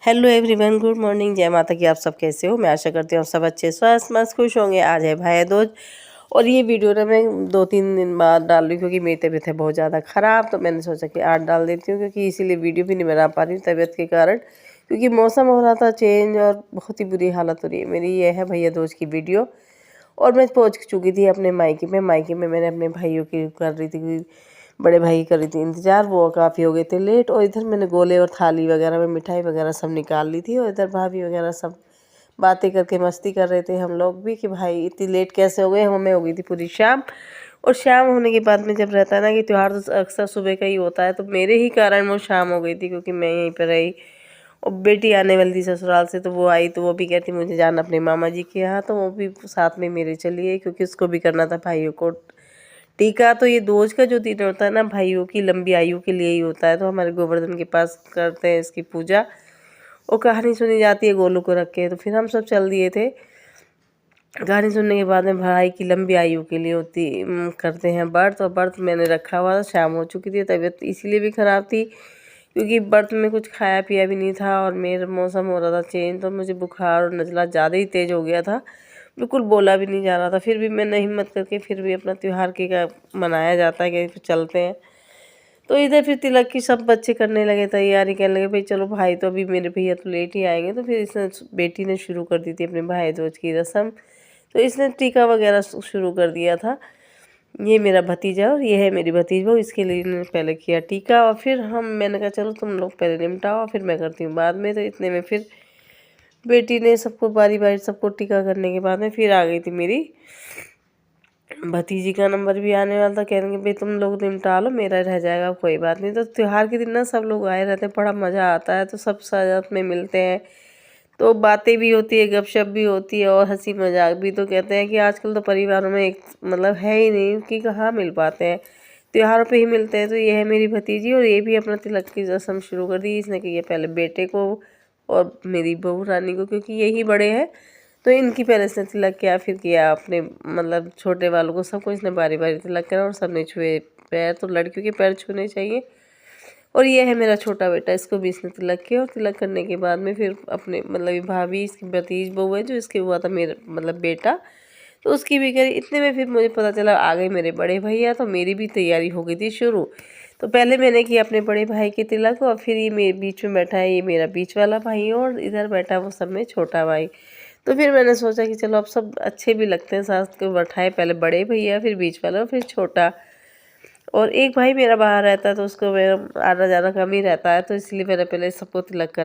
Hello everyone, good morning. जय माता की। आप सब कैसे हो? मैं आशा करती हूँ आप सब अच्छे स्वस्थ मस्त खुश होंगे। आज है भाई दूज और ये वीडियो ना मैं 2-3 दिन बाद डाल रही हूँ क्योंकि मेरी तबीयत है बहुत ज़्यादा ख़राब। तो मैंने सोचा कि आज डाल देती हूँ क्योंकि इसीलिए वीडियो भी नहीं बना पा रही हूँ तबीयत के कारण, क्योंकि मौसम हो रहा था चेंज और बहुत ही बुरी हालत हो रही है मेरी। ये है भैया दूज की वीडियो और मैं पहुँच चुकी थी अपने मायके में। मायके में मैंने अपने भाइयों की कर रही थी, बड़े भाई की कर रही थी इंतज़ार। वो काफ़ी हो गए थे लेट और इधर मैंने गोले और थाली वगैरह में मिठाई वगैरह सब निकाल ली थी और इधर भाभी वगैरह सब बातें करके मस्ती कर रहे थे। हम लोग भी कि भाई इतनी लेट कैसे हो गए। हमें हो गई थी पूरी शाम और शाम होने के बाद में जब रहता है ना कि त्यौहार तो अक्सर सुबह का ही होता है, तो मेरे ही कारण वो शाम हो गई थी क्योंकि मैं यहीं पर रही और बेटी आने वाली थी ससुराल से। तो वो आई तो वो भी कहती मुझे जाना अपने मामा जी के यहाँ, तो वो भी साथ में मेरे चली गई क्योंकि उसको भी करना था भाइयों को टीका। तो ये दोज का जो दिन होता है ना भाइयों की लंबी आयु के लिए ही होता है। तो हमारे गोवर्धन के पास करते हैं इसकी पूजा और कहानी सुनी जाती है गोलू को रख के। तो फिर हम सब चल दिए थे। कहानी सुनने के बाद में भाई की लंबी आयु के लिए होती करते हैं व्रत, और व्रत मैंने रखा हुआ था। शाम हो चुकी थी, तबीयत इसीलिए भी ख़राब थी क्योंकि व्रत में कुछ खाया पिया भी नहीं था और मेरा मौसम हो रहा था चेंज, तो मुझे बुखार और नज़ला ज़्यादा ही तेज़ हो गया था। बिल्कुल बोला भी नहीं जा रहा था। फिर भी मैंने हिम्मत करके फिर भी अपना त्यौहार के का मनाया जाता है कि चलते हैं। तो इधर फिर तिलक की सब बच्चे करने लगे तैयारी, कहने लगे भाई चलो भाई तो अभी मेरे भैया तो लेट ही आएंगे। तो फिर इसने बेटी ने शुरू कर दी थी अपने भाई दूज की रस्म। तो इसने टीका वगैरह शुरू कर दिया था। ये मेरा भतीजा और ये है मेरी भतीजा, इसके लिए इन्होंने पहले किया टीका और फिर मैंने कहा चलो तुम लोग पहले निपटाओ फिर मैं करती हूँ बाद में। तो इतने में फिर बेटी ने सबको बारी बारी सबको टीका करने के बाद में फिर आ गई थी मेरी भतीजी का नंबर भी आने वाला था। कहेंगे भाई तुम लोग निपटा लो, मेरा रह जाएगा, कोई बात नहीं। तो त्यौहार के दिन ना सब लोग आए रहते हैं, बड़ा मज़ा आता है। तो सब साथ में मिलते हैं तो बातें भी होती है, गपशप भी होती है और हंसी मजाक भी। तो कहते हैं कि आजकल तो परिवारों में एक मतलब है ही नहीं कि कहाँ मिल पाते हैं, त्योहारों पे ही मिलते हैं। तो ये है मेरी भतीजी और ये भी अपना तिलक की रस्म शुरू कर दी। इसने की पहले बेटे को और मेरी बहू रानी को, क्योंकि यही बड़े हैं। तो इनकी पहले इसने तिलक किया, फिर किया अपने मतलब छोटे वालों को, सबको इसने बारी बारी तिलक करा और सबने छुए पैर। तो लड़कियों के पैर छूने चाहिए। और ये है मेरा छोटा बेटा, इसको भी इसने तिलक किया और तिलक करने के बाद में फिर अपने मतलब भाभी इसकी भतीज बहू है जो इसके हुआ था मेरा मतलब बेटा, तो उसकी भी करी। इतने में फिर मुझे पता चला आ गए मेरे बड़े भैया, तो मेरी भी तैयारी हो गई थी शुरू। तो पहले मैंने किया अपने बड़े भाई के तिलक और फिर ये मेरे बीच में बैठा है, ये मेरा बीच वाला भाई और इधर बैठा वो सब में छोटा भाई। तो फिर मैंने सोचा कि चलो अब सब अच्छे भी लगते हैं, सास को बैठाए, पहले बड़े भैया फिर बीच वाला और फिर छोटा। और एक भाई मेरा बाहर रहता है तो उसको मेरा आना जाना कम ही रहता है, तो इसलिए मैंने पहले सबको तिलक कर